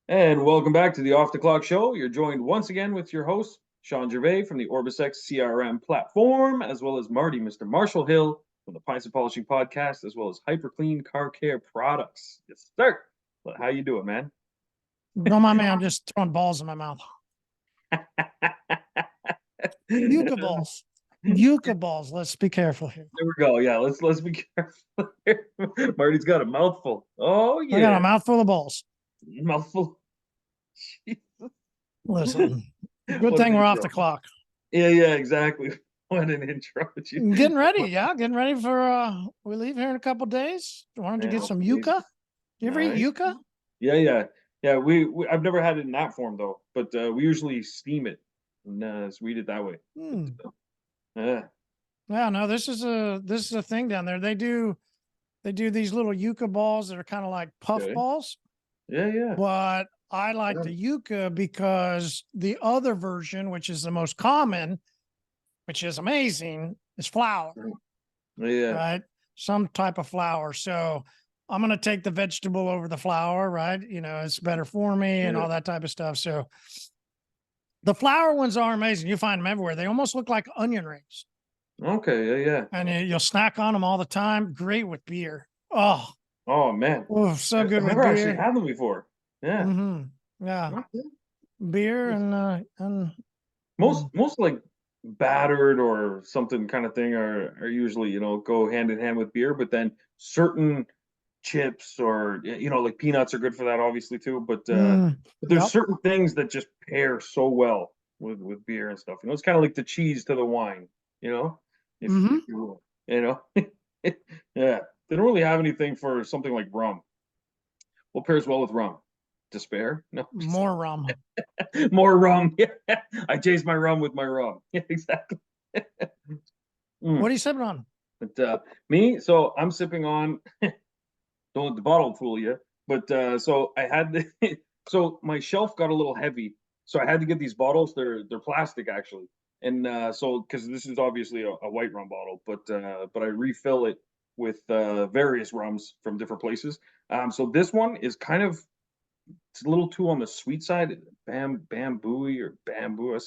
And welcome back to the Off the Clock Show. You're joined once again with your host, Shawn Gervais from the OrbisX CRM platform, as well as Marty, Mr. Marshall Hill from the Pints and Polishing podcast, as well as HyperClean Car Care Products. Yes, sir. How you doing, man? Don't mind me, I'm just throwing balls in my mouth. Yucca balls. Yucca balls. Let's be careful here. There we go. Yeah, let's be careful here. Marty's got a mouthful. Oh I got a yeah. mouthful of balls. Mouthful. Listen, good What an thing we're off intro. the clock. Yeah, exactly. What an intro. Getting ready, getting ready for we leave here in a couple days. Wanted to get some yucca. You ever eat Nice. yucca? Yeah. We I've never had it in that form though, but we usually steam it and so we eat it that way. Yeah. Yeah, no, this is a thing down there. They do these little yucca balls that are kind of like puff Okay. balls. Yeah. But I like the yucca because the other version, which is the most common, which is amazing, is flour. Yeah. Right? Some type of flour. So I'm going to take the vegetable over the flour, right? You know, it's better for me and all that type of stuff. So the flour ones are amazing. You find them everywhere. They almost look like onion rings. Okay, yeah. And you'll snack on them all the time. Great with beer. Oh Man. Oh, so good I've with never beer. actually had them before. Yeah. Yeah. Beer and most like battered or something kind of thing are usually, go hand in hand with beer, but then certain chips or like peanuts are good for that obviously too, but there's certain things that just pair so well with beer and stuff. It's kind of like the cheese to the wine, if you will, yeah. They don't really have anything for something like rum. What pairs well with rum? Despair? No. more rum. More rum. Yeah. I chase my rum with my rum. Yeah, exactly. What are you sipping on? But me, so I'm sipping on don't let the bottle fool you. But so I had so my shelf got a little heavy, so I had to get these bottles. They're plastic actually, and so because this is obviously a white rum bottle, but I refill it with various rums from different places. So this one is kind of it's a little too on the sweet side, bamboo or bamboo. I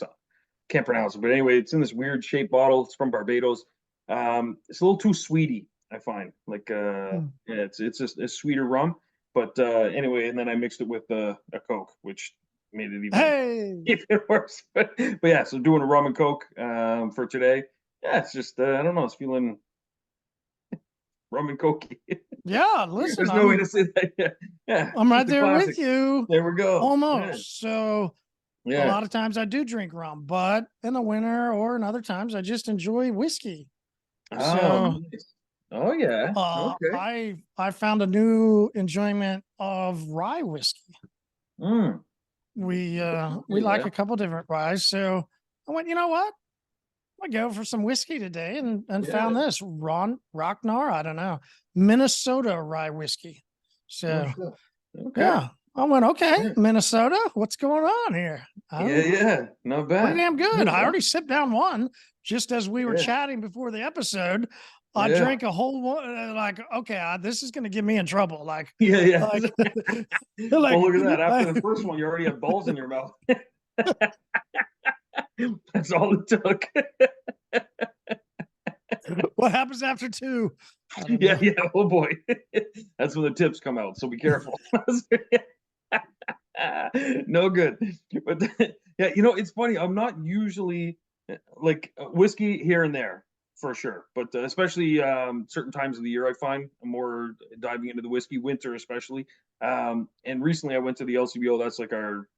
can't pronounce it, but anyway, it's in this weird shaped bottle. It's from Barbados. It's a little too sweety, I find. Like, yeah, it's just a sweeter rum. But anyway, and then I mixed it with a Coke, which made it even worse. But yeah, so doing a rum and Coke for today. Yeah, it's just I don't know. It's feeling rum and Coke. Yeah, listen. There's no way to say that. Yeah, I'm right there classic. with you. There we go. Almost. Yeah. So a lot of times I do drink rum, but in the winter or in other times I just enjoy whiskey. Oh, nice. Oh yeah. Okay. I found a new enjoyment of rye whiskey. We like a couple different ryes, so I went, you know what? I go for some whiskey today and found this Rocknar, I don't know, Minnesota rye whiskey. So yeah, I went, okay, Minnesota, what's going on here? Yeah, not bad. Pretty damn good. I already sipped down one just as we were chatting before the episode. I drank a whole one. Like, okay, this is going to get me in trouble. Like, yeah. Like, well, look at that. After the first one, you already have balls in your mouth. That's all it took. What happens after two? Yeah. Oh boy, that's when the tips come out. So be careful. No good. But yeah, it's funny. I'm not usually like whiskey here and there for sure, but especially certain times of the year, I find I'm more diving into the whiskey, winter especially. And recently, I went to the LCBO. That's like our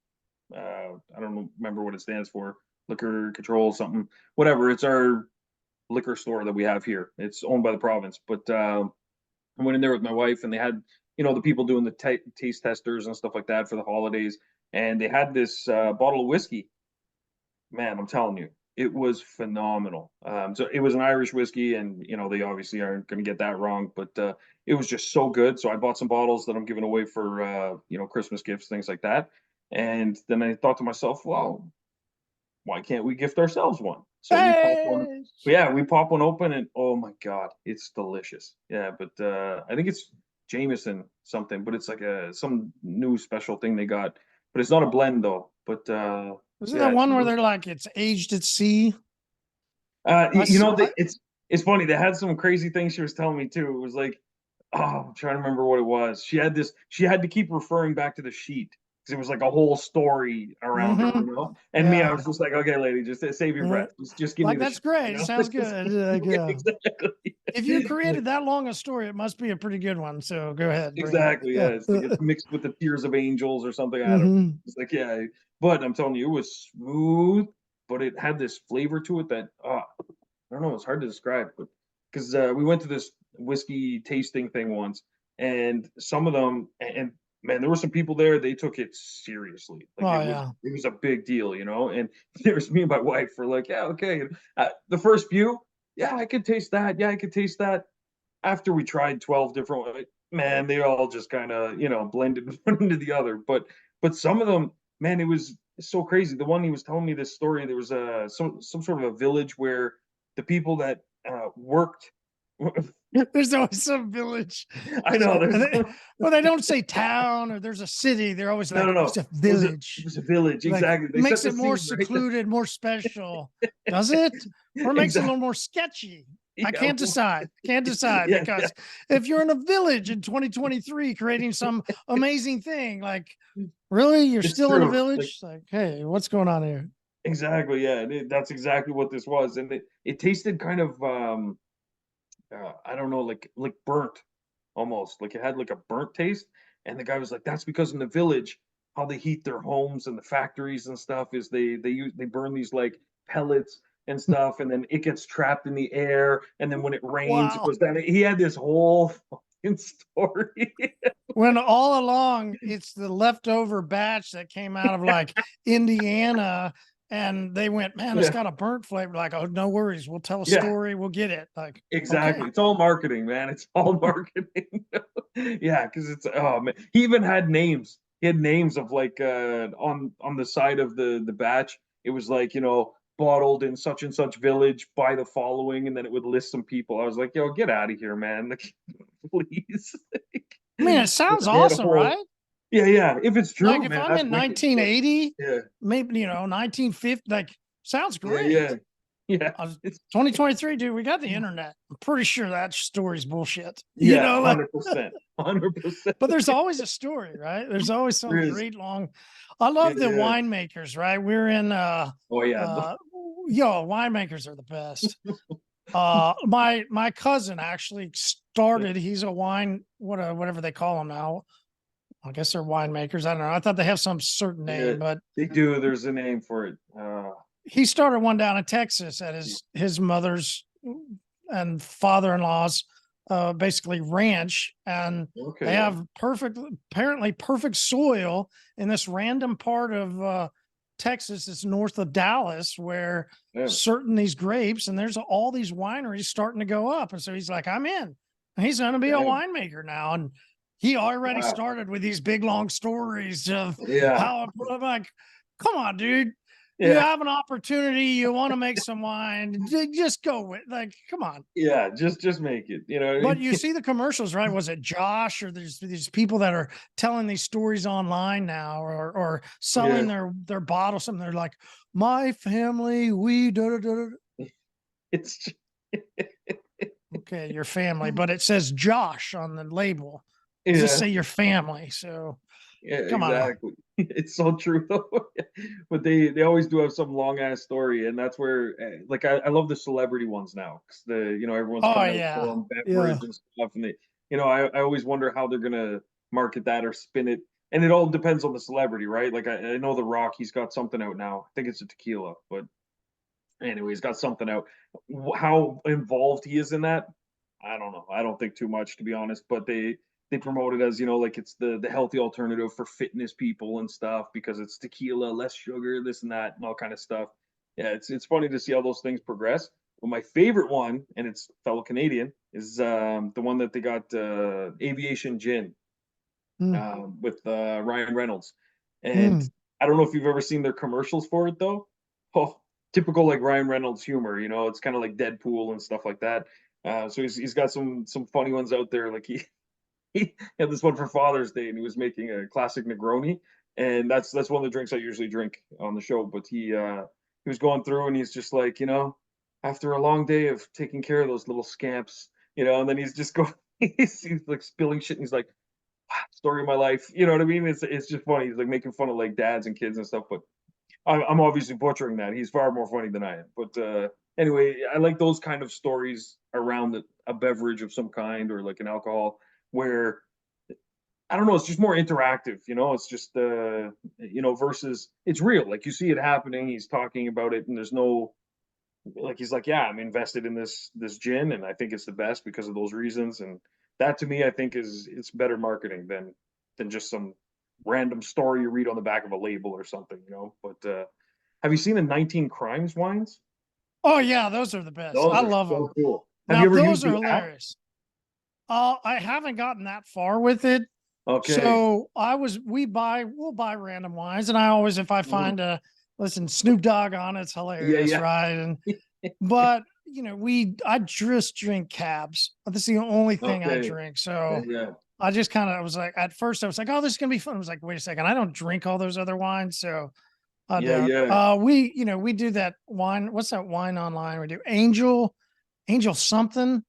I don't remember what it stands for, liquor control something, whatever. It's our liquor store that we have here. It's owned by the province, but I went in there with my wife, and they had the people doing the taste testers and stuff like that for the holidays, and they had this bottle of whiskey. Man, I'm telling you, it was phenomenal. So it was an Irish whiskey, and they obviously aren't going to get that wrong, but it was just so good. So I bought some bottles that I'm giving away for Christmas gifts, things like that. And then I thought to myself, well, why can't we gift ourselves one? So we pop one open, and oh my god, it's delicious. Yeah, but I think it's Jameson something, but it's like some new special thing they got but it's not a blend though. But Isn't that yeah, one where they're like it's aged at sea? you know, it's funny. They had some crazy things she was telling me too. It was like, oh, I'm trying to remember what it was. She had this. She had to keep referring back to the sheet because it was like a whole story around it, Mm-hmm. you know. And me, I Yeah. was just like, okay, lady, just save your breath. Just give me Like the that's sheet, you great. It know. sounds good. Like, yeah. Exactly. If you created that long a story, it must be a pretty good one. So go ahead, bring it. Exactly. Yeah. Yeah. It's like it's mixed with the tears of angels or something. I don't know. Mm-hmm. It's like, yeah. But I'm telling you, it was smooth, but it had this flavor to it that I don't know, it's hard to describe, but because we went to this whiskey tasting thing once, and some of them, and man, there were some people there. They took it seriously, like Oh yeah. it was a big deal, you know. And there's me and my wife were like, yeah, okay. And, the first few, yeah, I could taste that. Yeah, I could taste that. After we tried 12 different, man, they all just kind of blended one into the other. But some of them, man, it was so crazy. The one he was telling me this story, there was some sort of a village where the people that worked. There's always some village. I know there's Well, they don't say town or there's a city. They're always no like, no it's no. a It village. was a village Like exactly. They set makes the it more scene right. secluded, more special. Does it? Or makes it a Exactly. little more sketchy? I Yeah. can't decide. Can't decide Yeah. Yeah. because if you're in a village in 2023 creating some amazing thing, like really, you're It's still in a true. Like village? Like, hey, what's going on here? exactly. Yeah. That's exactly what this was, and it tasted kind of I don't know, like burnt almost. Like it had like a burnt taste. And the guy was like, "That's because in the village, how they heat their homes and the factories and stuff is they burn these like pellets and stuff, and then it gets trapped in the air, and then when it rains, it Wow. goes down." He had this whole fucking story. When all along it's the leftover batch that came out of like Indiana and they went, man, it's Yeah, got a burnt flavor. Like, oh, no worries. We'll tell a yeah, story. We'll get it. Like, exactly. okay. It's all marketing, man. It's all marketing. Yeah, because it's oh man. He even had names. He had names of like on the side of the batch. It was like, bottled in such and such village by the following, and then it would list some people. I was like, yo, get out of here, man. Like, please. I mean, it sounds They had a awesome, whole right? yeah, yeah. If it's Like true, if man, I'm that's in wicked. But 1980, yeah, maybe, 1950, like sounds yeah, great. yeah. Yeah. I was It's 2023, dude. We got the internet. I'm pretty sure that story's bullshit. yeah, Like, 100%. 100%. but there's always a story, right? There's always There some is. great long. I Yeah, love the yeah. winemakers, right? We're in Oh yeah. uh winemakers are the best. My cousin actually started, he's a wine, whatever they call them now. I guess they're winemakers. I don't know. I thought they have some certain Yeah, name, but they do. There's a name for it. he started one down in Texas at his mother's and father-in-law's basically ranch, and they Okay, yeah. have apparently perfect soil in this random part of Texas that's north of Dallas where Yeah. certain these grapes and there's all these wineries starting to go up. And so he's like, I'm in. And he's going to be a Damn. winemaker now. And he already Wow. started with these big long stories of Yeah. how I'm like, come on, dude. You Yeah. have an opportunity, you want to make some wine, just go with like, come on. Yeah. Just make it. You know what I But mean? you see the commercials, right? Was it Josh or there's these people that are telling these stories online now or Yeah. selling their bottle something? They're like, my family, we da da da. It's just, Okay, your family, but it says Josh on the label. Does this yeah. say your family? So Yeah, come on. exactly. It's so true though. But they always do have some long ass story, and that's where like I love the celebrity ones now because everyone's Oh coming out with their yeah. own Yeah. beverage and stuff, and I always wonder how they're gonna market that or spin it, and it all depends on the celebrity, right? Like I know The Rock, he's got something out now. I think it's a tequila, but anyway, he's got something out. How involved he is in that, I don't know. I don't think too much, to be honest. But they promote it as like it's the healthy alternative for fitness people and stuff because it's tequila, less sugar, this and that, and all kind of stuff. Yeah, it's funny to see how those things progress. But my favorite one, and it's fellow Canadian, is the one that they got Aviation Gin Mm, with Ryan Reynolds. And mm. I don't know if you've ever seen their commercials for it though. Oh, typical like Ryan Reynolds humor. It's kind of like Deadpool and stuff like that. So he's got some funny ones out there. Like he had this one for Father's Day, and he was making a classic Negroni, and that's one of the drinks I usually drink on the show. But he was going through, and he's just like, after a long day of taking care of those little scamps, and then he's just going, he's like spilling shit, and he's like, story of my life. You know what I mean? It's just funny. He's like making fun of like dads and kids and stuff, but I'm obviously butchering that. He's far more funny than I am. But anyway, I like those kind of stories around a beverage of some kind or like an alcohol where I don't know, it's just more interactive, it's just versus it's real. Like you see it happening, he's talking about it, and there's no like he's like, yeah, I'm invested in this gin and I think it's the best because of those reasons. And that to me I think it's better marketing than just some random story you read on the back of a label or something. But have you seen the 19 Crimes wines? Oh yeah, those are the best. I Those are love them. so cool. Have Now you ever those used are the app? hilarious. I haven't gotten that far with it. Okay. So we'll buy random wines. And I always, if I Mhm. find listen, Snoop Dogg on it's Yeah, hilarious, yeah. right? But I just drink cabs. That's the only thing I Okay. drink. Yeah, So yeah. I just kind of, I was like, at first I was like, oh, this is going to be fun. I was like, wait a second. I don't drink all those other wines. So I Yeah, don't. yeah. We do that wine. What's that wine online? We do Angel something,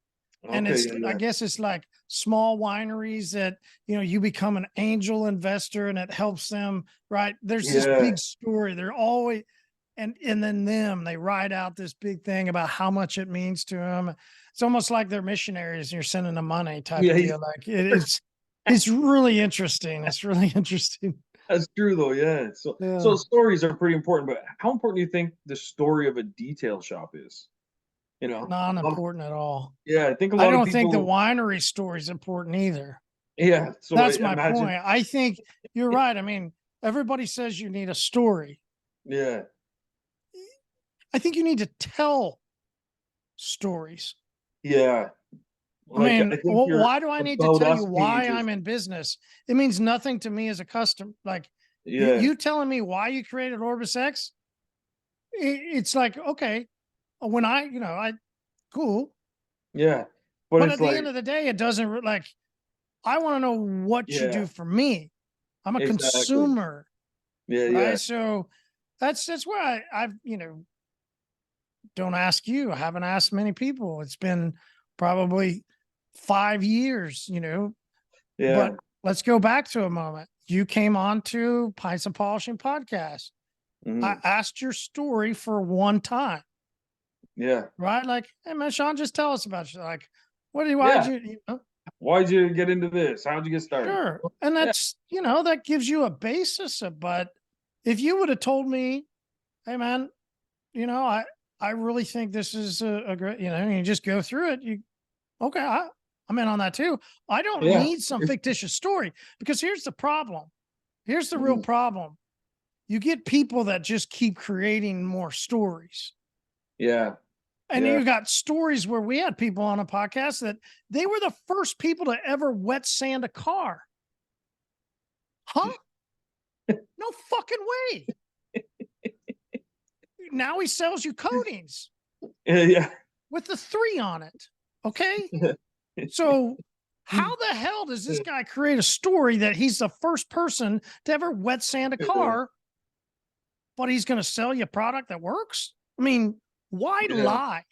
and Okay, yeah, I yeah. guess it's like small wineries that you become an angel investor and it helps them, right? There's this Yeah. big story. They're always and then they write out this big thing about how much it means to them. It's almost like they're missionaries and you're sending them money type of Yeah, deal. Like it's really interesting. It's really interesting. that's true though, yeah. So Yeah. stories are pretty important, but how important do you think the story of a detail shop is? You know? Not A lot of important at all. Yeah, I think a I lot of don't think the people. winery story is important either. Yeah, so I That's my imagine. point. I think you're right. I mean, everybody says you need a story. Yeah, I think you need to tell stories. yeah. I Like, mean, I think your why do I need to About tell you Us why page is. I'm in business? It means nothing to me as a customer. Like Yeah, you telling me why you created OrbisX, it's like, okay, when I cool. yeah. But But it's at the like end of the day, it doesn't like, I want to know what you yeah, do for me. I'm a exactly. consumer, Yeah, yeah. right? So that's where I've, don't ask you. I haven't asked many people. It's been probably 5 years, but Yeah. let's go back to a moment. You came on to Pints and Polishing podcast. I Mhm. asked your story for one time, Yeah. right? Like, hey man, Shawn, just tell us about you. Like, why'd Yeah. you Why'd you get into this? How'd you get started? sure. And Yeah. that's, that gives you a basis of, but if you would have told me, hey man, you know, I, I really think this is a great, and you just go through it. Okay, I'm in on that too. I don't Yeah. need some fictitious story because here's the problem. Here's the real Mhm. problem. You get people that just keep creating more stories. Yeah. And Yeah. you got stories where we had people on a podcast that they were the first people to ever wet sand a car. Huh? No fucking way. Now he sells you coatings Yeah, with the 3 on it. Okay. yeah. So how the hell does this guy create a story that he's the first person to ever wet sand a car, but he's going to sell you a product that works? I mean, why Yeah. lie?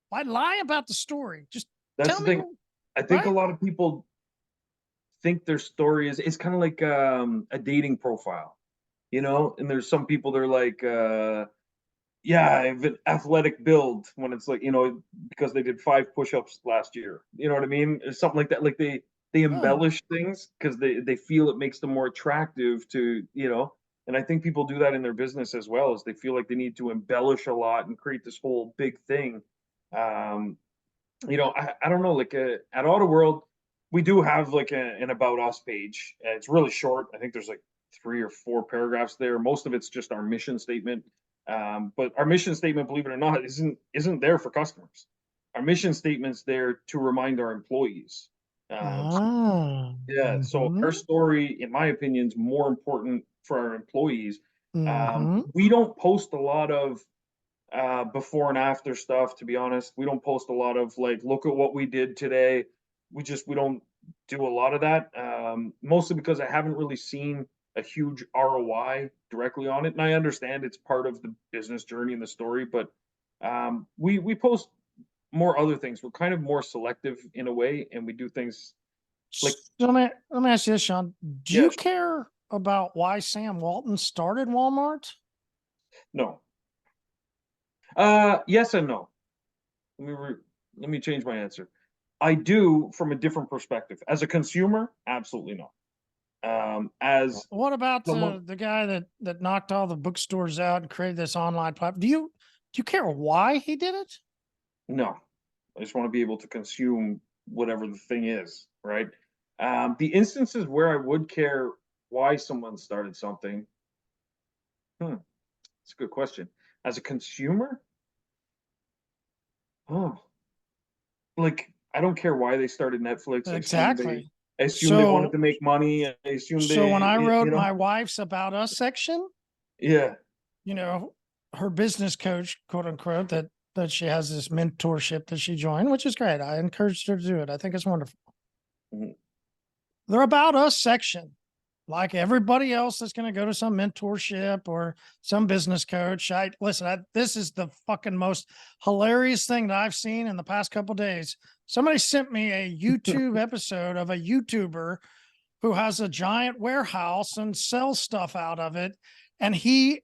Why lie about the story? Just That's tell the me, thing. I think a right? lot of people think their story is it's kind of like a dating profile, and there's some people they're like yeah, I have an athletic build when it's like, because they did 5 push-ups last year. You know what I mean? Or something like that. Like they Oh, embellish things because they feel it makes them more attractive to. And I think people do that in their business as well, is they feel like they need to embellish a lot and create this whole big thing. Um, I don't know, like at Auto World, we do have like an About Us page. It's really short. I think there's like 3 or 4 paragraphs there. Most of it's just our mission statement. But our mission statement, believe it or not, isn't there for customers. Our mission statement's there to remind our employees. ah, Yeah, so our mm-hmm, story, in my opinion, is more important for our employees. mm-hmm. We don't post a lot of before and after stuff, to be honest. We don't post a lot of like, look at what we did today. We don't do a lot of that. Mostly because I haven't really seen a huge ROI directly on it. And I understand it's part of the business journey and the story, but we post more other things. We're kind of more selective in a way, and we do things like, So let me ask you this, Sean. Do yeah, you care about why Sam Walton started Walmart? no. Yes and no. Let me let me change my answer. I do from a different perspective. As a consumer, absolutely not. As What about someone, the guy that knocked all the bookstores out and created this online platform? Do you care why he did it? no. I just want to be able to consume whatever the thing is, right? The instances where I would care why someone started something, it's a good question. As a consumer, oh, like I don't care why they started Netflix. Exactly. I assume they wanted So to make money. I assume so when I you wrote know, my wife's about us section, yeah, you know, her business coach, quote unquote, that she has this mentorship that she joined, which is great. I encouraged her to do it. I think it's wonderful. mhm. They're about us section, like everybody else that's going to go to some mentorship or some business coach. This is the fucking most hilarious thing that I've seen in the past couple days. Somebody sent me a YouTube episode of a YouTuber who has a giant warehouse and sells stuff out of it. And he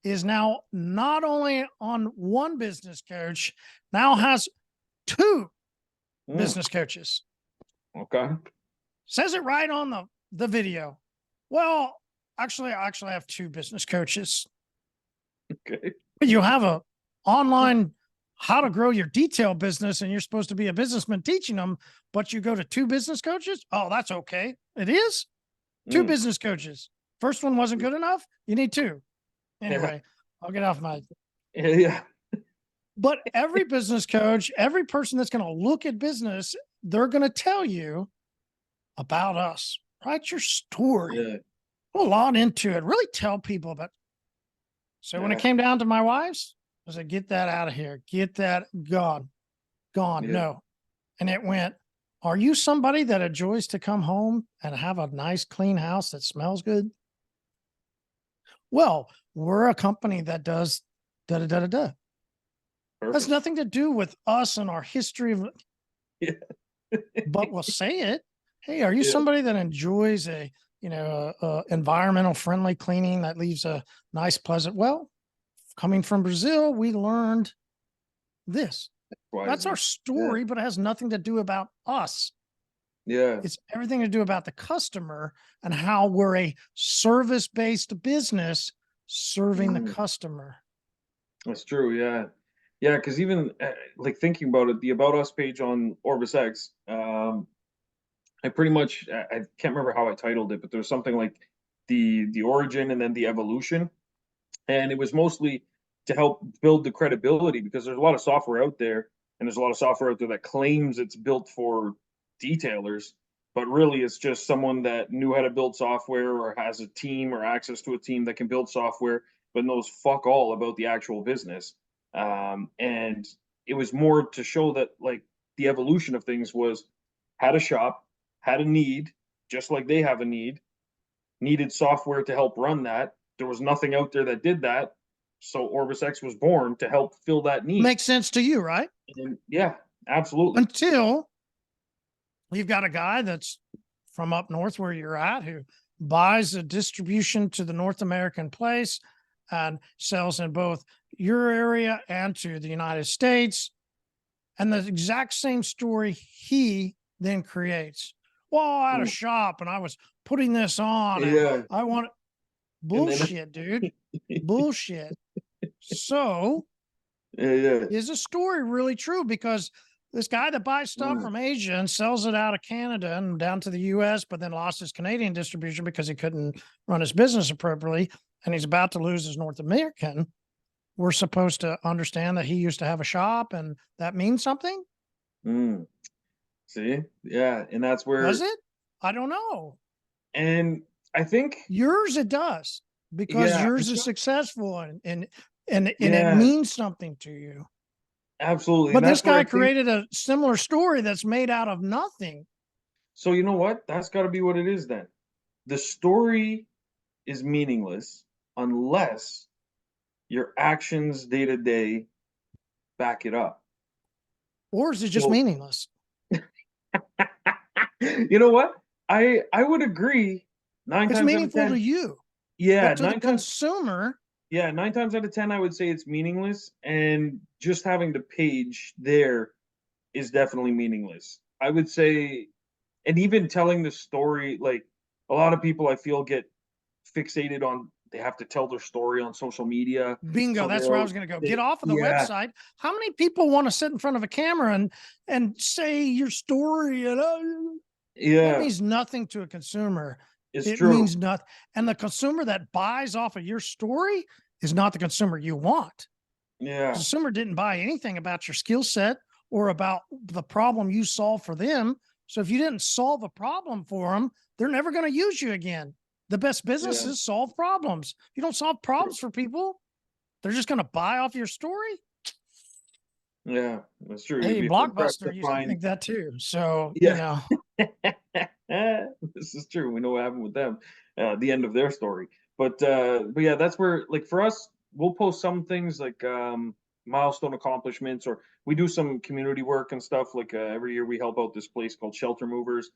is now not only on one business coach, now has two Mm, business coaches. okay, Says it right on the video. Well, I actually have two business coaches. okay, But you have a online how to grow your detail business and you're supposed to be a businessman teaching them, but you go to two business coaches? Oh, that's okay. It is two mm, business coaches. First one wasn't good enough. You need two. yeah, Anyway, I'll get off my. yeah, yeah, But every business coach, every person that's going to look at business, they're going to tell you about us. Write your story. yeah, Put a lot into it. Really tell people about. So when it yeah, came down to my wife's, I said, "Get that out of here. Get that gone, gone." yeah. No, and it went. Are you somebody that enjoys to come home and have a nice, clean house that smells good? Well, we're a company that does da da da da da. Has Perfect. nothing to do with us and our history of, Yeah, but we'll say it. Hey, are you yeah. somebody that enjoys a, environmental friendly cleaning that leaves a nice, pleasant? Well, coming from Brazil, we learned this. Why is That's our it? Yeah, story, but it has nothing to do about us. yeah. It's everything to do about the customer and how we're a service based business serving the Mm, customer. that's true. Yeah, yeah. Because even like thinking about it, the About Us page on OrbisX, I pretty much I can't remember how I titled it, but there was something like the origin and then the evolution, and it was mostly to help build the credibility because there's a lot of software out there, and there's a lot of software out there that claims it's built for detailers, but really it's just someone that knew how to build software or has a team or access to a team that can build software, but knows fuck all about the actual business. And it was more to show that like the evolution of things was had a shop, had a need, just like they have a need, needed software to help run that. There was nothing out there that did that. So OrbisX was born to help fill that need. Makes sense to you, right? And yeah, absolutely. Until you've got a guy that's from up north where you're at who buys a distribution to the North American place and sells in both your area and to the United States. And the exact same story he then creates. Well, I had a Mm. shop and I was putting this on and Yeah. I want And then bullshit, dude. Bullshit. So yeah, yeah. is the story really true? Because this guy that buys stuff Mm, from Asia and sells it out of Canada and down to the US, but then lost his Canadian distribution because he couldn't run his business appropriately, and he's about to lose his North American, we're supposed to understand that he used to have a shop and that means something? mm. See? Yeah. And that's Does where it? I don't know. and I think Yours it does because yeah, I yours is think successful and it yeah, means something to you. absolutely. But And this that's where guy I think created a similar story that's made out of nothing. so you know what? That's gotta be what it is then. The story is meaningless unless your actions day to day back it up. Or is it just So, meaningless? you know what? I would agree. Nine It's times out of meaningful to 10, you, yeah, but to the consumer, 9 times out of 10, I would say it's meaningless, and just having the page there is definitely meaningless. I would say, and even telling the story, like a lot of people I feel get fixated on they have to tell their story on social media. bingo, So that's where I was going to go. Get off of the yeah, website. How many people want to sit in front of a camera and say your story? And that yeah, means nothing to a consumer. it's It true. means nothing. And the consumer that buys off of your story is not the consumer you want. The Yeah, consumer didn't buy anything about your skill set or about the problem you solve for them. So if you didn't solve a problem for them, they're never going to use you again. The best yeah, businesses solve problems. You don't solve true. problems for people, they're just going to buy off your story. Yeah, that's true. You'd Hey, be hard pressed Blockbuster to used to find. think that too. So, Yeah, this is true. We know what happened with them, the end of their story. But yeah, that's where, like, for us, we'll post some things like milestone accomplishments, or we do some community work and stuff. Like every year, we help out this place called Shelter Movers.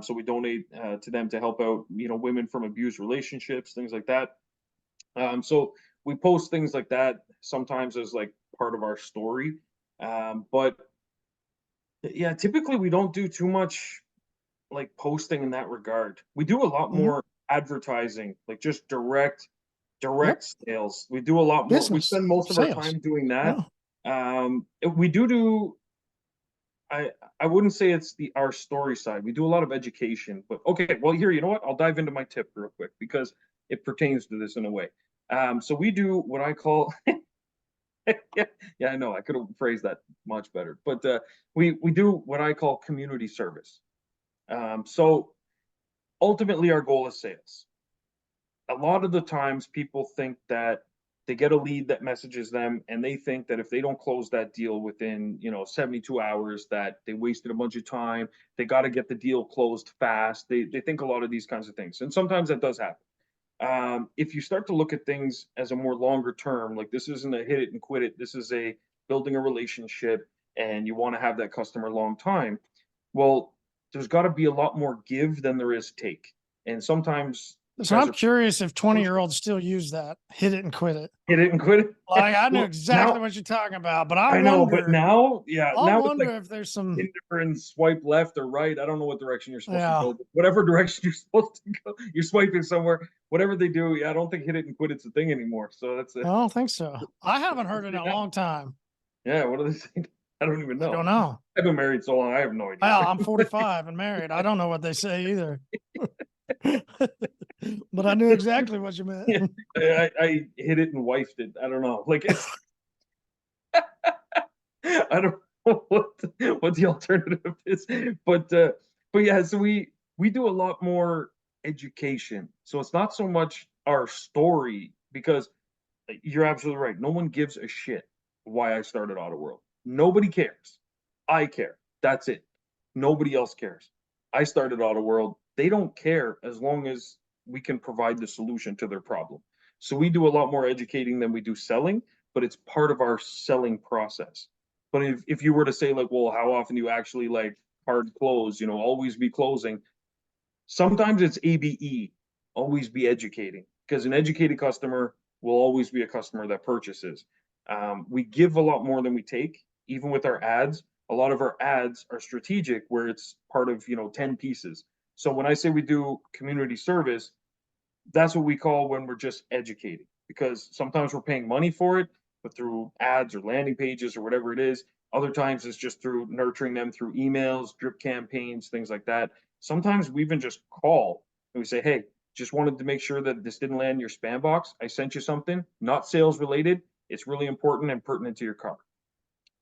So we donate to them to help out, women from abused relationships, things like that. So we post things like that sometimes as like part of our story. But yeah, typically we don't do too much like posting in that regard. We do a lot mhm, more advertising, like just yep, direct sales. We do a lot more. We business spend most of our sales. time doing that. Yeah. We do. I I wouldn't say it's the our story side. We do a lot of education, but okay. Well, here, you know what? I'll dive into my tip real quick because it pertains to this in a way. So we do what I call yeah, yeah, I know. I could have phrased that much better, but we do what I call community service. So ultimately, our goal is sales. A lot of the times, people think that they get a lead that messages them, and they think that if they don't close that deal within 72 hours, that they wasted a bunch of time. They got to get the deal closed fast. They think a lot of these kinds of things, and sometimes that does happen. If you start to look at things as a more longer term, like this isn't a hit it and quit it, this is a building a relationship, and you want to have that customer long time. Well, there's got to be a lot more give than there is take, and sometimes you So guys I'm are curious if 20-year-olds year olds still use that hit it and quit it. hit it and quit it. Like I knew Well, exactly now what you're talking about, but I know, but now, yeah, I now it's like wonder if there's some, Tinder and swipe left or right. I don't know what direction you're supposed to yeah. go, but whatever direction you're supposed to go, you're swiping somewhere. Whatever they do, yeah, I don't think hit it and quit it's a thing anymore. So that's I don't think so. I haven't what heard it in they a now. long time. Yeah, what are they saying? I don't even I know. don't know. I've been married so long, I have no idea. Well, I'm 45 and married. I don't know what they say either. But I knew exactly what you meant. Yeah, I hit it and wifed it. I don't know. Like it's I don't know what the alternative is, but but yeah. So we do a lot more education. So it's not so much our story because you're absolutely right. No one gives a shit why I started Auto World. Nobody cares. I care. That's it. Nobody else cares. I started Auto World. They don't care as long as we can provide the solution to their problem. So we do a lot more educating than we do selling, but it's part of our selling process. But if you were to say like, well, how often do you actually like hard close, always be closing, sometimes it's ABE, always be educating, because an educated customer will always be a customer that purchases. We give a lot more than we take, even with our ads. A lot of our ads are strategic, where it's part of 10 pieces. So when I say we do community service, that's what we call when we're just educating, because sometimes we're paying money for it, but through ads or landing pages or whatever it is. Other times it's just through nurturing them through emails, drip campaigns, things like that. Sometimes we even just call and we say, hey, just wanted to make sure that this didn't land in your spam box. I sent you something, not sales related. It's really important and pertinent to your car.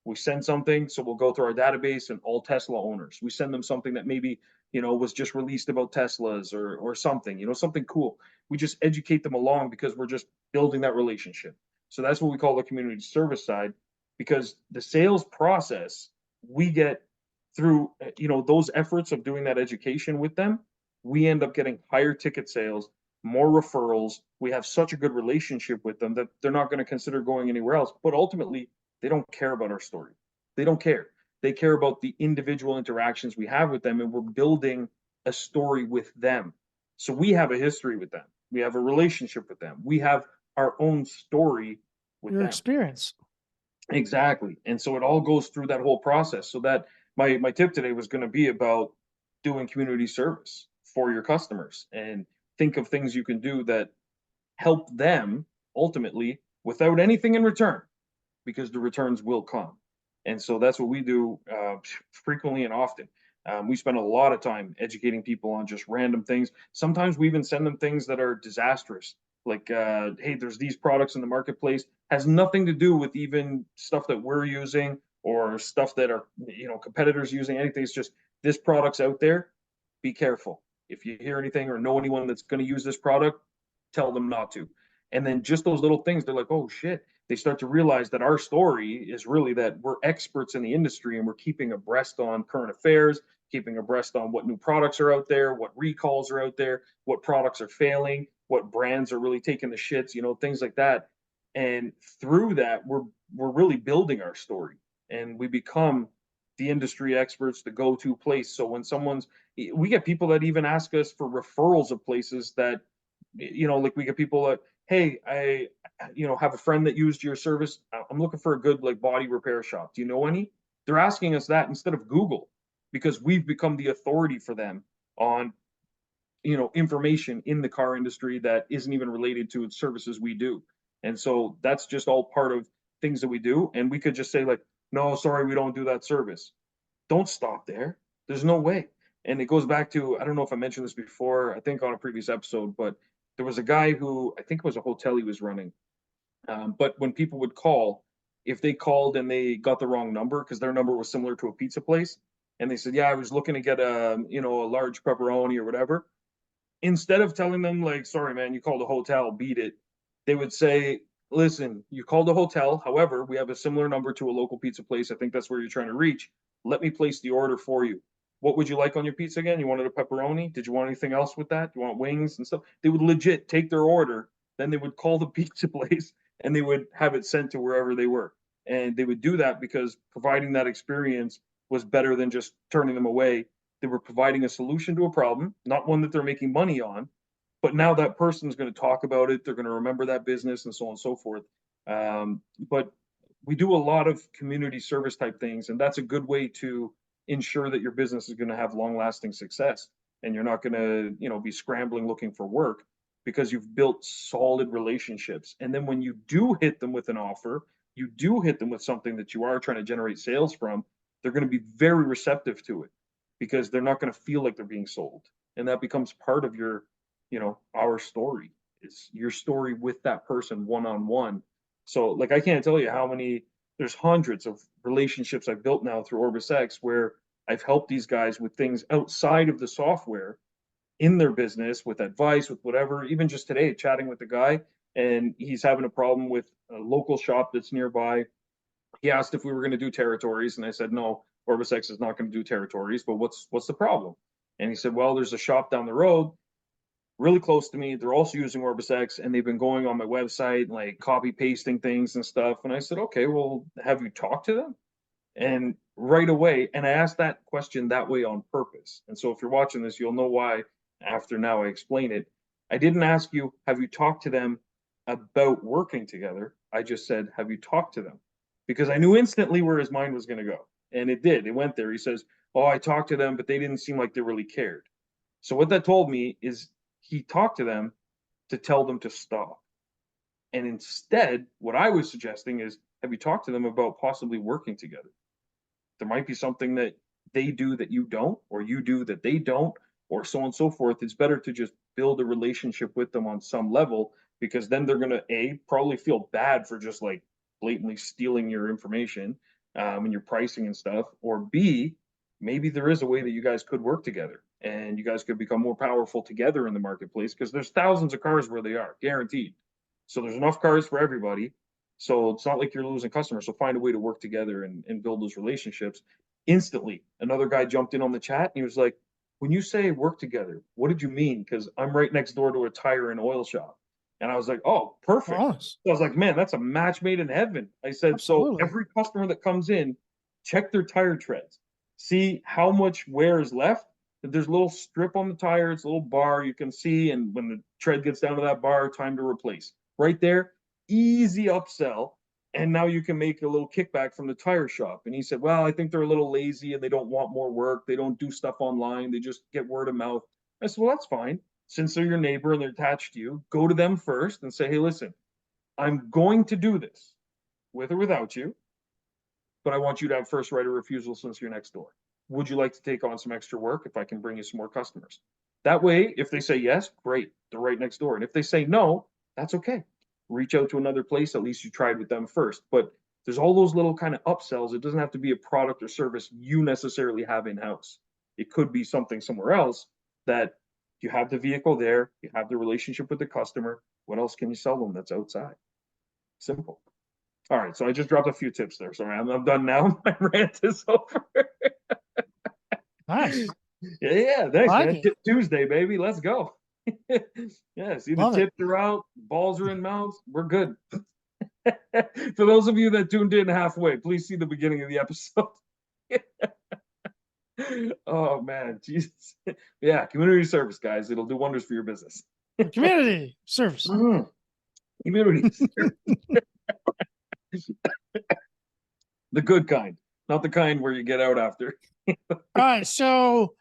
We send something, so we'll go through our database and all Tesla owners. We send them something that maybe was just released about Teslas or something, something cool. We just educate them along because we're just building that relationship. So that's what we call the community service side, because the sales process we get through those efforts of doing that education with them, we end up getting higher ticket sales more referrals. We have such a good relationship with them that they're not going to consider going anywhere else. But ultimately, they don't care about our story. They don't care. They care about the individual interactions we have with them, and we're building a story with them. So we have a history with them. We have a relationship with them. We have our own story with Your them. experience. Exactly. And so it all goes through that whole process. So that my tip today was going to be about doing community service for your customers, and think of things you can do that help them ultimately without anything in return, because the returns will come. And so that's what we do frequently and often. We spend a lot of time educating people on just random things. Sometimes we even send them things that are disastrous, like, hey, there's these products in the marketplace, has nothing to do with even stuff that we're using or stuff that are, competitors using, anything. It's just, this product's out there. Be careful. If you hear anything or know anyone that's going to use this product, tell them not to. And then just those little things, they're like, oh shit, they start to realize that our story is really that we're experts in the industry, and we're keeping abreast on current affairs, keeping abreast on what new products are out there, what recalls are out there, what products are failing, what brands are really taking the shits, things like that. And through that, we're really building our story, and we become the industry experts, the go-to place. So when we get people that even ask us for referrals of places that, like, we get people that, hey, I have a friend that used your service. I'm looking for a good, like, body repair shop. Do you know any? They're asking us that instead of Google, because we've become the authority for them on, information in the car industry that isn't even related to services we do. And so that's just all part of things that we do. And we could just say, like, no, sorry, we don't do that service. Don't stop there. There's no way. And it goes back to, I don't know if I mentioned this before, I think on a previous episode, but there was a guy who, I think it was a hotel he was running. But when people would call, if they called and they got the wrong number, because their number was similar to a pizza place, and they said, yeah, I was looking to get a large pepperoni or whatever, instead of telling them, like, sorry, man, you called a hotel, beat it, they would say, listen, you called a hotel. However, we have a similar number to a local pizza place. I think that's where you're trying to reach. Let me place the order for you. What would you like on your pizza again? You wanted a pepperoni? Did you want anything else with that? Do you want wings and stuff? They would legit take their order. Then they would call the pizza place, and they would have it sent to wherever they were. And they would do that because providing that experience was better than just turning them away. They were providing a solution to a problem, not one that they're making money on, but now that person's going to talk about it. They're going to remember that business, and so on and so forth. But we do a lot of community service type things, and that's a good way to ensure that your business is going to have long lasting success, and you're not going to, be scrambling looking for work, because you've built solid relationships. And then when you do hit them with an offer, you do hit them with something that you are trying to generate sales from, they're going to be very receptive to it, because they're not going to feel like they're being sold. And that becomes part of your, our story. It's your story with that person one on one. So, like, I can't tell you how many, there's hundreds of relationships I've built now through OrbisX, where I've helped these guys with things outside of the software in their business, with advice, with whatever. Even just today, chatting with the guy, and he's having a problem with a local shop that's nearby. He asked if we were going to do territories, and I said, no, OrbisX is not going to do territories, but what's the problem? And he said, well, there's a shop down the road really close to me. They're also using OrbisX, and they've been going on my website, like, copy pasting things and stuff. And I said, okay, well, have you talked to them? And right away, and I asked that question that way on purpose. And so if you're watching this, you'll know why after now I explain it. I didn't ask you, have you talked to them about working together? I just said, have you talked to them? Because I knew instantly where his mind was going to go. And it did. It went there. He says, oh, I talked to them, but they didn't seem like they really cared. So what that told me is he talked to them to tell them to stop. And instead, what I was suggesting is, have you talked to them about possibly working together? There might be something that they do that you don't, or you do that they don't, or so on and so forth. It's better to just build a relationship with them on some level, because then they're going to, A, probably feel bad for just, like, blatantly stealing your information and your pricing and stuff, or B, maybe there is a way that you guys could work together and you guys could become more powerful together in the marketplace, because there's thousands of cars where they are, guaranteed. So there's enough cars for everybody. So it's not like you're losing customers. So find a way to work together and build those relationships. Instantly, another guy jumped in on the chat, and he was like, when you say work together, what did you mean? Because I'm right next door to a tire and oil shop. And I was like, oh, perfect. Bonus. So I was like, man, that's a match made in heaven. I said, so Absolutely. every customer that comes in, check their tire treads, see how much wear is left. There's a little strip on the tire, it's a little bar you can see. And when the tread gets down to that bar, time to replace. Right there, easy upsell. And now you can make a little kickback from the tire shop. And he said, well, I think they're a little lazy and they don't want more work. They don't do stuff online. They just get word of mouth. I said, well, that's fine. Since they're your neighbor and they're attached to you, go to them first and say, hey, listen, I'm going to do this with or without you, but I want you to have first right of refusal since you're next door. Would you like to take on some extra work if I can bring you some more customers? That way, if they say yes, great, they're right next door. And if they say no, that's okay. Reach out to another place. At least you tried with them first. But there's all those little kind of upsells. It doesn't have to be a product or service you necessarily have in house. It could be something somewhere else that you have the vehicle there, you have the relationship with the customer. What else can you sell them that's outside? Simple. All right, so I just dropped a few tips there. Sorry, I'm done now. My rant is over. Nice. Yeah, thanks, Like man. it. Tip Tuesday, baby. Let's go. Yeah, see the Love it. tips are out, balls are in mouths. We're good. For those of you that tuned in halfway, please see the beginning of the episode. Oh man, Jesus. Yeah, community service, guys. It'll do wonders for your business. Community service. Community service. The good kind, not the kind where you get out after. All right. So,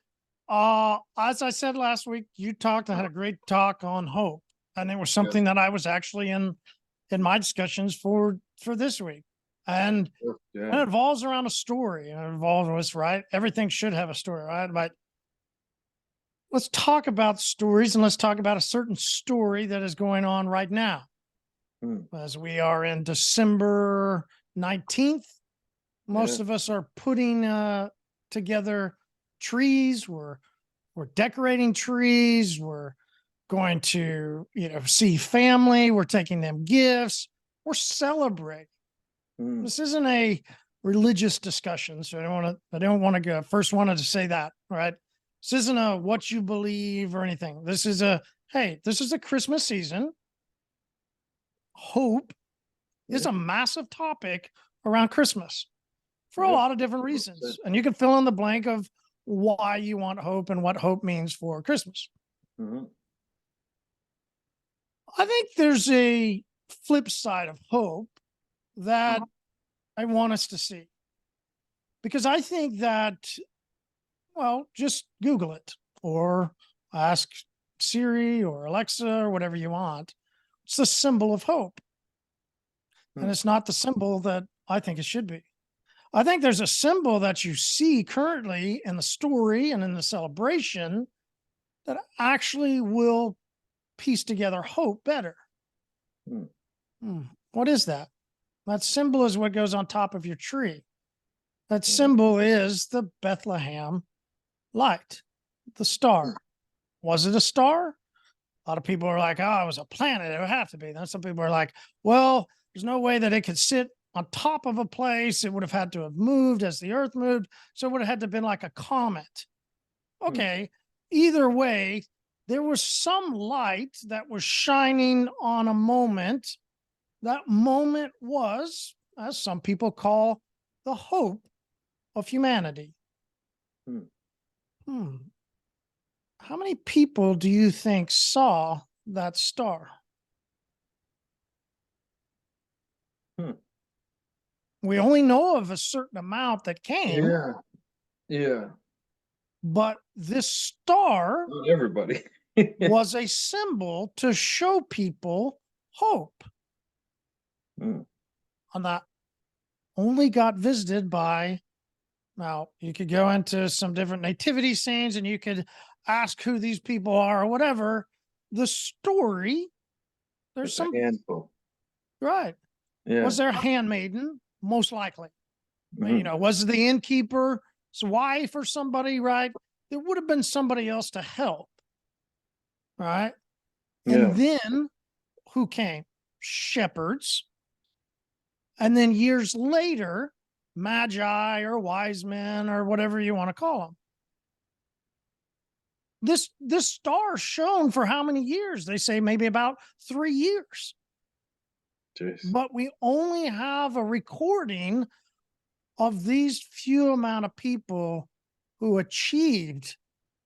as I said last week, you talked, I had a great talk on hope. And it was something that I was actually in my discussions for this week. And it revolves around a story. And it involves us, right? Everything should have a story, right? But let's talk about stories and let's talk about a certain story that is going on right now. As we are in December 19th, most of us are putting together trees. We're decorating trees. We're going to, see family. We're taking them gifts. We're celebrating. This isn't a religious discussion, so I don't want to go. First, wanted to say that, right? This isn't a what you believe or anything. This is this is a Christmas season. Hope is a massive topic around Christmas for a lot of different reasons, and you can fill in the blank of why you want hope and what hope means for Christmas. I think there's a flip side of hope that I want us to see, because I think that, well, just Google it or ask Siri or Alexa or whatever you want. It's the symbol of hope. And it's not the symbol that I think it should be. I think there's a symbol that you see currently in the story and in the celebration that actually will piece together hope better. What is that? That symbol is what goes on top of your tree. That symbol is the Bethlehem light, the star. Was it a star? A lot of people are like, oh, it was a planet. It would have to be. Then some people are like, well, there's no way that it could sit on top of a place. It would have had to have moved as the earth moved. So it would have had to have been like a comet. Okay. Either way, there was some light that was shining on a moment. That moment was, as some people call, the hope of humanity. How many people do you think saw that star? We only know of a certain amount that came. Yeah. But this star, not everybody, was a symbol to show people hope. And that only got visited by, now you could go into some different nativity scenes and you could ask who these people are or whatever. The story, there's some handful. Right. Yeah. Was there a handmaiden? Most likely. Was the innkeeper's wife or somebody, right? There would have been somebody else to help. Right. And then who came? Shepherds. And then years later, magi or wise men or whatever you want to call them. This star shone for how many years? They say maybe about 3 years. Jeez. But we only have a recording of these few amount of people who achieved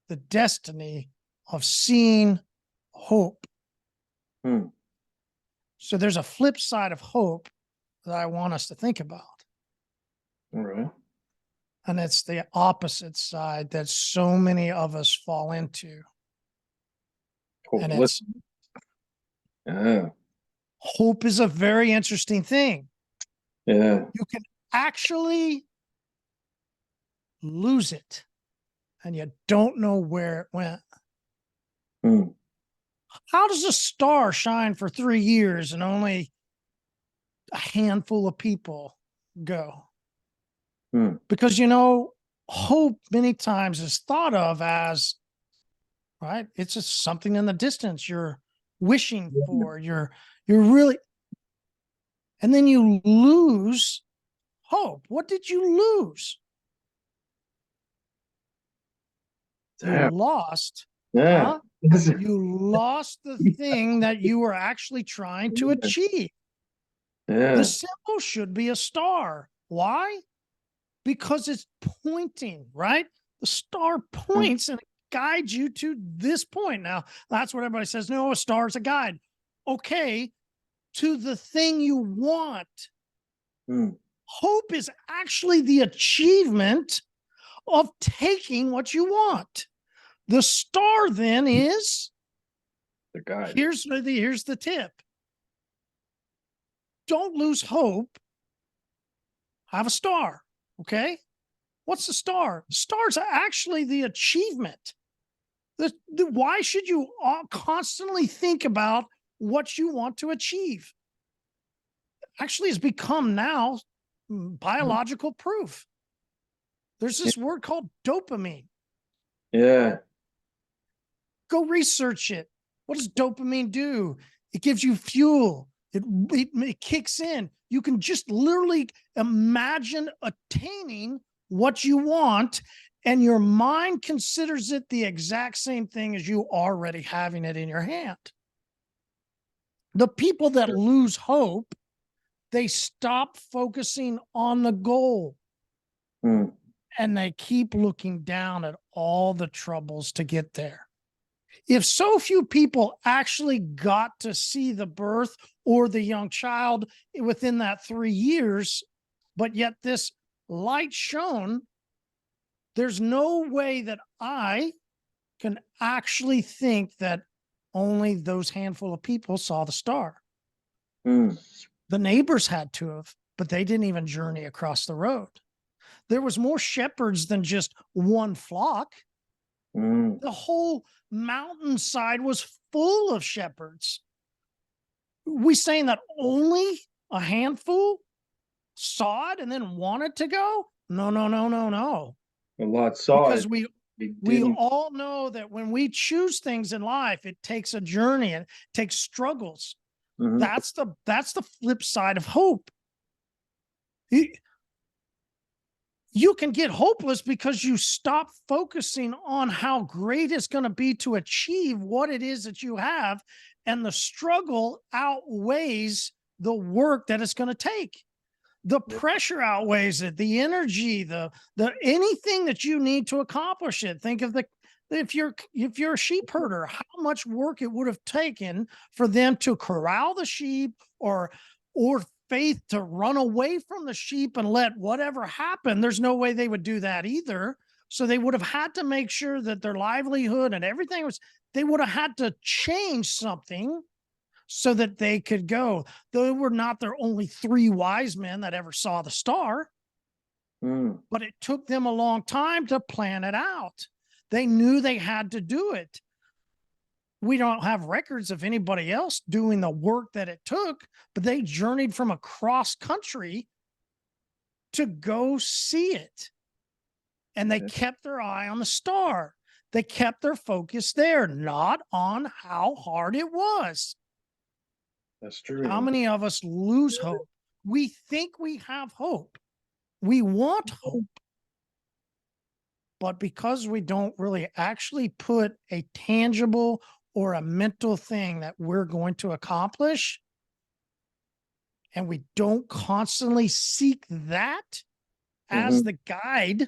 the destiny of seeing hope. Hmm. So there's a flip side of hope that I want us to think about. All right. And it's the opposite side that so many of us fall into. And Hopeless. it's Yeah. hope is a very interesting thing. Yeah. You can actually lose it and you don't know where it went. Hmm. How does a star shine for 3 years and only a handful of people go? Hmm. Because, hope many times is thought of as, right, it's just something in the distance you're wishing for. You're really, and then you lose hope. What did you lose? You Damn. lost, Yeah. you lost the thing that you were actually trying to achieve. Yeah. The symbol should be a star. Why? Because it's pointing, right? The star points and it guides you to this point. Now, that's what everybody says. No, a star is a guide. Okay, to the thing you want. Hmm. Hope is actually the achievement of taking what you want. The star then is, The guy. here's the tip. Don't lose hope. Have a star, okay? What's the star? The star's actually the achievement. Why should you constantly think about what you want to achieve? Actually, has become now biological proof. There's this word called dopamine. Yeah. Go research it. What does dopamine do? It gives you fuel. It kicks in. You can just literally imagine attaining what you want, and your mind considers it the exact same thing as you already having it in your hand. The people that lose hope, they stop focusing on the goal. Hmm. And they keep looking down at all the troubles to get there. If so few people actually got to see the birth or the young child within that 3 years, but yet this light shone, there's no way that I can actually think that only those handful of people saw the star. Hmm. The neighbors had to have, but they didn't even journey across the road. There was more shepherds than just one flock. Hmm. The whole mountainside was full of shepherds. We saying that only a handful saw it and then wanted to go? No, no, no, no, no. A lot saw Because it. They we didn't. all know that when we choose things in life, it takes a journey and it takes struggles. Mhm. That's the flip side of hope. You can get hopeless because you stop focusing on how great it's going to be to achieve what it is that you have, and the struggle outweighs the work that it's going to take. The pressure outweighs it, the energy, the anything that you need to accomplish it. Think of if you're a sheep herder, how much work it would have taken for them to corral the sheep, or faith to run away from the sheep and let whatever happen. There's no way they would do that either. So they would have had to make sure that their livelihood and everything was, they would have had to change something so that they could go. They were not their only 3 wise men that ever saw the star, but it took them a long time to plan it out. They knew they had to do it. We don't have records of anybody else doing the work that it took, but they journeyed from across country to go see it. And they kept their eye on the star. They kept their focus there, not on how hard it was. That's true. How many of us lose hope? We think we have hope. We want hope. But because we don't really actually put a tangible or a mental thing that we're going to accomplish, and we don't constantly seek that as the guide,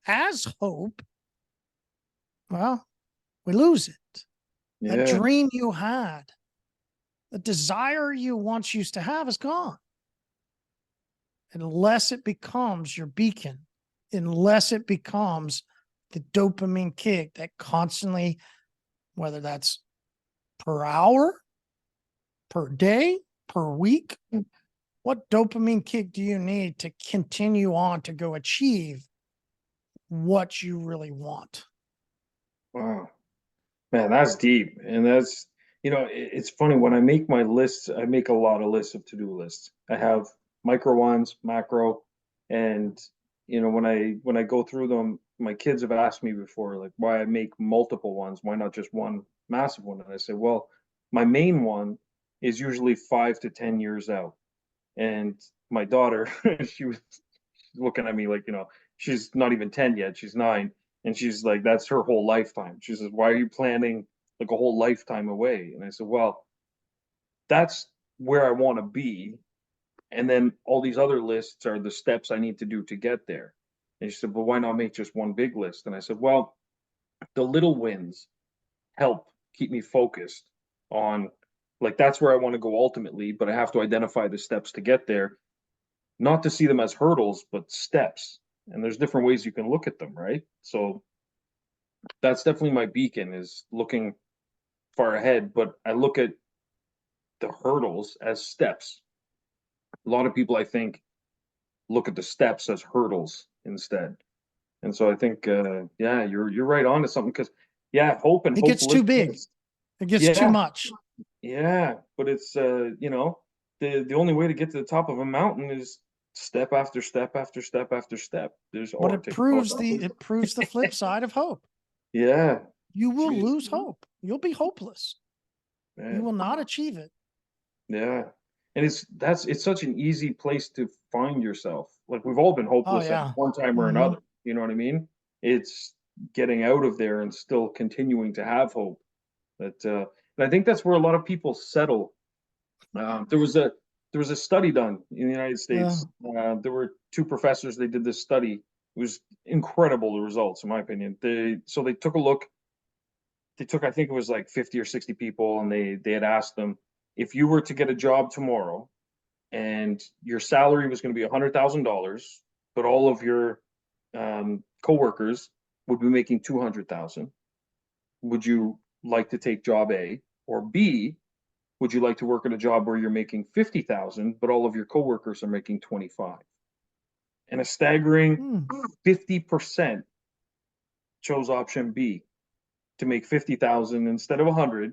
as hope, well, we lose it. That Yeah. dream you had, the desire you once used to have is gone. Unless it becomes your beacon, unless it becomes the dopamine kick that constantly, whether that's per hour, per day, per week, what dopamine kick do you need to continue on to go achieve what you really want? Wow. Man, that's deep. And that's, it's funny when I make my lists, I make a lot of lists of to-do lists. I have micro ones, macro, and when I go through them, my kids have asked me before, like, why I make multiple ones, why not just one massive one? And I say, well, my main one is usually 5 to 10 years out. And my daughter, she was looking at me like, she's not even 10 yet, she's 9. And she's like, that's her whole lifetime. She says, why are you planning like a whole lifetime away? And I said, well, that's where I want to be. And then all these other lists are the steps I need to do to get there. And she said, but why not make just one big list? And I said, well, the little wins help keep me focused on, like, that's where I want to go ultimately, but I have to identify the steps to get there, not to see them as hurdles, but steps. And there's different ways you can look at them, right? So that's definitely my beacon, is looking far ahead, but I look at the hurdles as steps. A lot of people, I think, look at the steps as hurdles instead. And so I think, yeah, you're right on to something, because yeah, hope and It gets too big. hopelessness. It gets too Yeah, much. yeah, but it's the only way to get to the top of a mountain is step after step after step after step. There's But it takes all that. it proves the flip side of hope. Yeah, You will jeez, lose hope. You'll be hopeless. You man. will not achieve it. Yeah. And it's such an easy place to find yourself. Like, we've all been Oh hopeless at yeah. one time or Hmm. another. You know what I mean? It's getting out of there and still continuing to have hope. And I think that's where a lot of people settle. There was a study done in the United Yeah. States. There were two professors. They did this study. It was incredible, the results, in my opinion. They took a look. They took, I think it was like 50 or 60 people, and they had asked them, if you were to get a job tomorrow and your salary was going to be $100,000, but all of your coworkers would be making 200,000. Would you like to take job A? Or B, would you like to work at a job where you're making 50,000, but all of your coworkers are making 25? And a staggering Hmm. 50% chose option B, to make 50,000 instead of 100,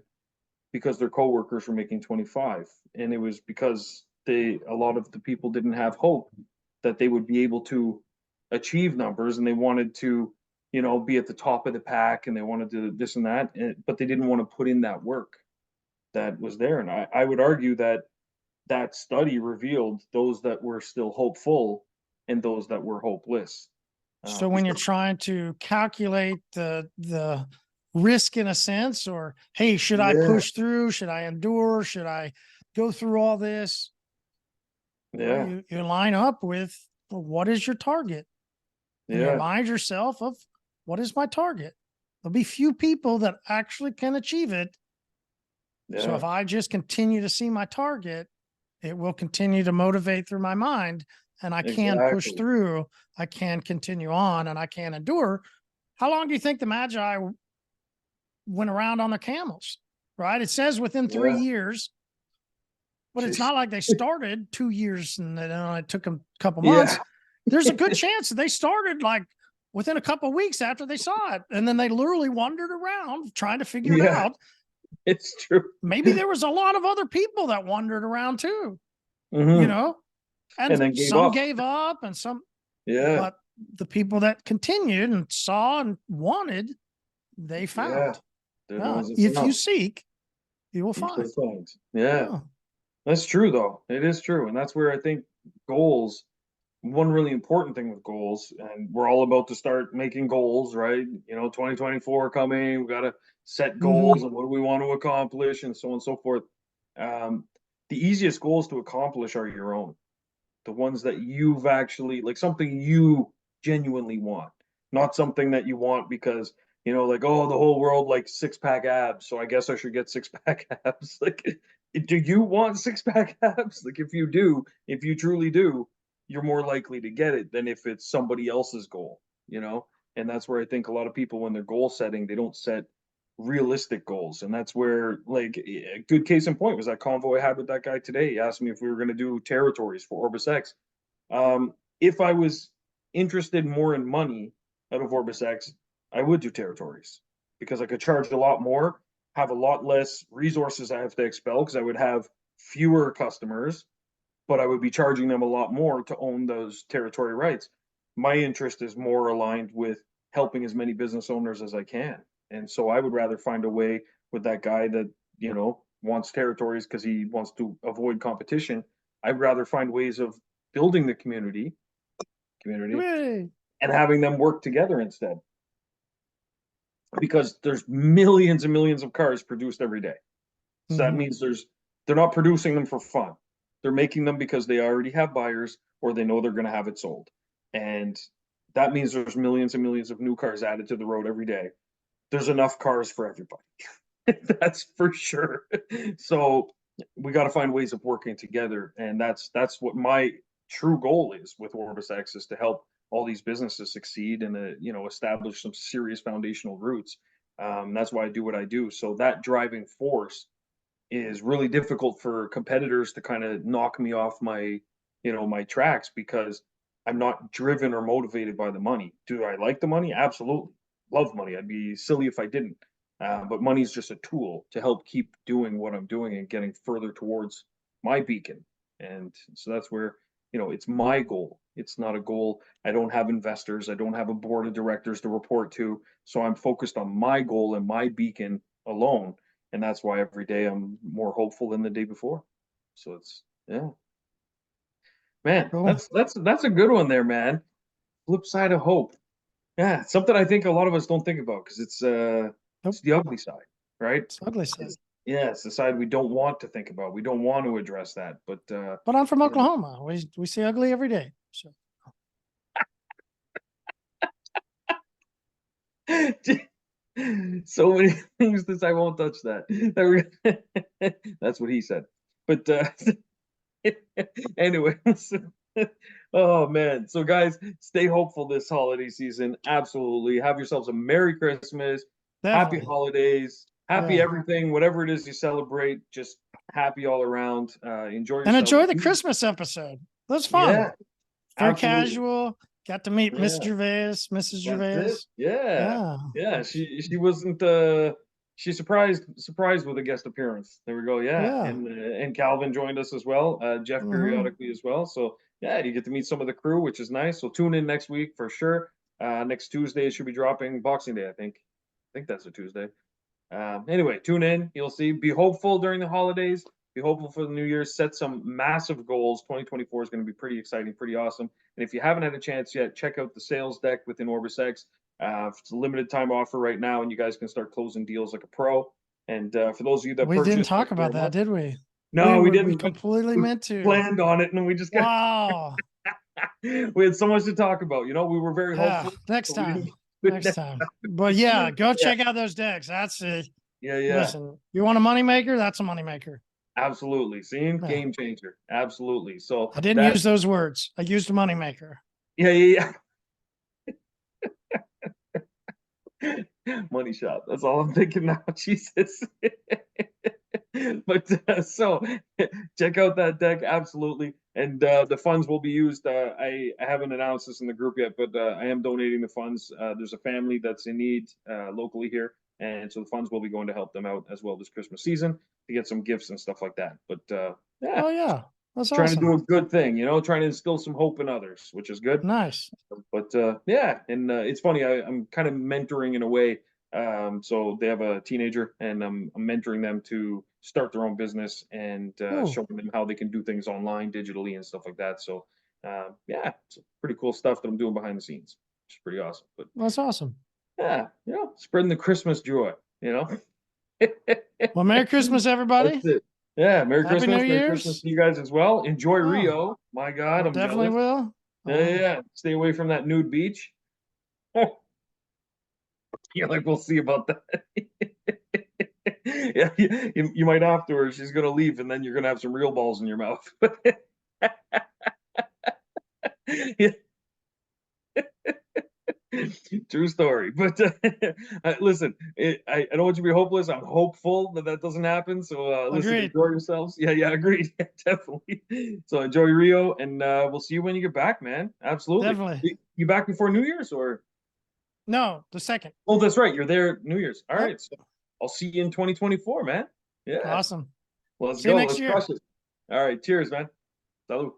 because their coworkers were making 25. And it was because a lot of the people didn't have hope that they would be able to achieve numbers, and they wanted to, be at the top of the pack, and they wanted to this and that, but they didn't want to put in that work that was there. And I would argue that that study revealed those that were still hopeful and those that were hopeless. So when you're Because trying to calculate the risk in a sense, or hey, should I yeah, push through? Should I endure? Should I go through all this? Well, yeah, you line up with, well, what is your target? And you yeah, remind yourself of, what is my target? There'll be few people that actually can achieve it. So yeah, if I just continue to see my target, it will continue to motivate through my mind, and I can push exactly. through. I can continue on, and I can endure. How long do you think the Magi went around on their camels? Right? It says within 3 years, but it's Jeez. not like they started 2 years and then it took them a couple Yeah, months. There's a good chance that they started like within a couple of weeks after they saw it. And then they literally wandered around trying to figure it yeah, out. it's true. Maybe there was a lot of other people that wandered around too, you Hmm. know, And and then gave some up. gave up and some, Yeah, but the people that continued and saw and wanted, they yeah. found. They're the Yeah. ones that If you found. seek, you will Keep their find. phones. Yeah, Yeah. that's true though. It is true, and that's where I think goals, one really important thing with goals, and we're all about to start making goals, right? 2024 coming, we got to set Hmm. goals and what do we want to accomplish and so on and so forth. Um, the easiest goals to accomplish are your own, the ones that you've actually like, something you genuinely want, not something that you want because like, oh, the whole world like six-pack abs, so I guess I should get six-pack abs. Like, do you want six-pack abs? Like, if you do, if you truly do, you're more likely to get it than if it's somebody else's goal. And that's where I think a lot of people, when they're goal setting, they don't set realistic goals. And that's where, like, a good case in point was that convo I had with that guy today. He asked me if we were going to do territories for OrbisX. If I was interested more in money out of OrbisX, I would do territories because I could charge a lot more, have a lot less resources I have to expel because I would have fewer customers, but I would be charging them a lot more to own those territory rights. My interest is more aligned with helping as many business owners as I can. And so I would rather find a way with that guy that, wants territories because he wants to avoid competition. I'd rather find ways of building the community Hooray. and having them work together instead. Because there's millions and millions of cars produced every day. So that Mhm. means they're not producing them for fun. They're making them because they already have buyers or they know they're going to have it sold. And that means there's millions and millions of new cars added to the road every day. There's enough cars for everybody. That's for sure. So we got to find ways of working together. And that's what my true goal is with OrbisX, is to help all these businesses succeed and establish some serious foundational roots. That's why I do what I do. So that driving force is really difficult for competitors to kind of knock me off my tracks, because I'm not driven or motivated by the money. Do I like the money? Absolutely. Love money. I'd be silly if I didn't. But money is just a tool to help keep doing what I'm doing and getting further towards my beacon. And so that's where, it's my goal. It's not a goal. I don't have investors. I don't have a board of directors to report to. So I'm focused on my goal and my beacon alone, and that's why every day I'm more hopeful than the day before. So it's, yeah, man, Cool. that's a good one there, man. Flip side of hope. Yeah, it's something I think a lot of us don't think about because Nope. it's the ugly side, right? It's ugly side. It's, yeah, it's the side we don't want to think about. We don't want to address that, but But I'm from you know, Oklahoma. We see ugly every day. So so many things that I won't touch that. That's what he said. But anyways, oh man. So guys, stay hopeful this holiday season. Absolutely. Have yourselves a Merry Christmas, Happy definitely. Holidays, happy Yeah. everything, whatever it is you celebrate, just happy all around. Enjoy And yourselves. enjoy the Christmas episode. That was fun. Yeah, Very absolutely. casual. Got to meet Miss Yeah. Gervais, Mrs. That's Gervais. it. Yeah. Yeah. Yeah. She wasn't she surprised with a guest appearance. There we go. Yeah. Yeah. And Calvin joined us as well. Jeff Hmm. periodically as well. So yeah, you get to meet some of the crew, which is nice. So tune in next week for sure. Next Tuesday it should be dropping, Boxing Day, I think. I think that's a Tuesday. Anyway, tune in. You'll see. Be hopeful during the holidays. Be hopeful for the new year. Set some massive goals. 2024 is going to be pretty exciting, pretty awesome. And if you haven't had a chance yet, check out the sales deck within OrbisX. It's a limited time offer right now, and you guys can start closing deals like a pro. And for those of you that We didn't purchased talk after about a that, month, did we? no, we We didn't. But completely we meant to. planned on it, and we just got Wow. we had so much to talk about. We were very Yeah. hopeful, Next but we time. didn't. Next time. But yeah, go Yeah, check out those decks. That's it. yeah, yeah. Listen, you want a moneymaker? That's a moneymaker. Absolutely. Seeing Yeah. game changer. Absolutely. So I didn't that, use those words. I used a moneymaker. yeah, yeah, yeah. Money shot. That's all I'm thinking now. Jesus. But so check out that deck. Absolutely. And the funds will be used. I haven't announced this in the group yet, but I am donating the funds. There's a family that's in need locally here. And so the funds will be going to help them out as well this Christmas season to get some gifts and stuff like that. But yeah, Oh yeah. That's trying to do awesome. a good thing, trying to instill some hope in others, which is good. Nice. But yeah, and it's funny. I'm kind of mentoring in a way. So they have a teenager, and I'm mentoring them to start their own business and Ooh. showing them how they can do things online, digitally, and stuff like that. So yeah, it's pretty cool stuff that I'm doing behind the scenes, which is pretty awesome. But That's awesome. yeah, spreading the Christmas joy, Well, Merry Christmas, everybody. That's it. Yeah, Merry Happy Christmas. New Merry Christmas Year's. to you guys as well. Enjoy Oh, Rio. My God, I I'm definitely jealous. will. Yeah. Stay away from that nude beach. You're like, we'll see about that. Yeah, you might afterwards. She's gonna leave, and then you're gonna have some real balls in your mouth. Yeah. True story. But listen, I don't want you to be hopeless. I'm hopeful that that doesn't happen. So listen, Agreed. enjoy yourselves. Yeah, agreed. Definitely. So enjoy Rio, and we'll see you when you get back, man. Absolutely. Definitely. You back before New Year's or? No, the second. Oh, that's right. You're there New Year's. All Yep. right. So I'll see you in 2024, man. Yeah. Awesome. Let's See you go. next Let's year. crush it. All right. Cheers, man. Salud.